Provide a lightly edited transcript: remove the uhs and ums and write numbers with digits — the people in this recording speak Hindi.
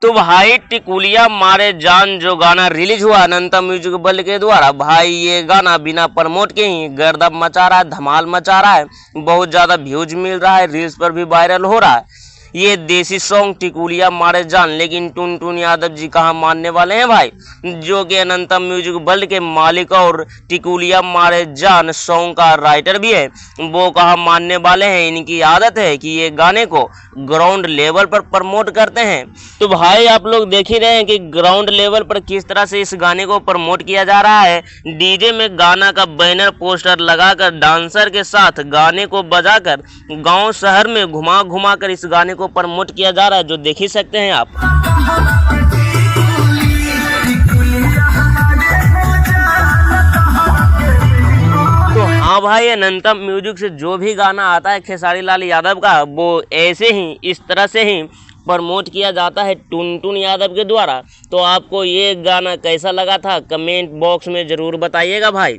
तो भाई टिकुलिया मारे जान जो गाना रिलीज हुआ अनंतम म्यूजिक वर्ल्ड के द्वारा, भाई ये गाना बिना प्रमोट के ही गर्दम मचा रहा है, धमाल मचा रहा है, बहुत ज्यादा व्यूज मिल रहा है, रील्स पर भी वायरल हो रहा है ये देसी सॉन्ग टिकुलिया मारे जान। लेकिन टुनटुन यादव जी कहाँ मानने वाले हैं भाई, जो कि अनंतम म्यूजिक वर्ल्ड के मालिक और टिकुलिया मारे जान सॉन्ग का राइटर भी है, वो कहाँ मानने वाले हैं। इनकी आदत है कि ये गाने को ग्राउंड लेवल पर प्रमोट करते हैं। तो भाई आप लोग देख ही रहे हैं कि ग्राउंड लेवल पर किस तरह से इस गाने को प्रमोट किया जा रहा है। डीजे में गाना का बैनर पोस्टर लगाकर डांसर के साथ गाने को बजाकर गांव शहर में घुमा घुमा कर इस गाने को प्रमोट किया जा रहा है, जो देख ही सकते हैं आप। तो हाँ भाई, अनंतम म्यूजिक से जो भी गाना आता है खेसारी लाल यादव का, वो ऐसे ही इस तरह से ही प्रमोट किया जाता है टुनटुन यादव के द्वारा। तो आपको ये गाना कैसा लगा था कमेंट बॉक्स में जरूर बताइएगा भाई।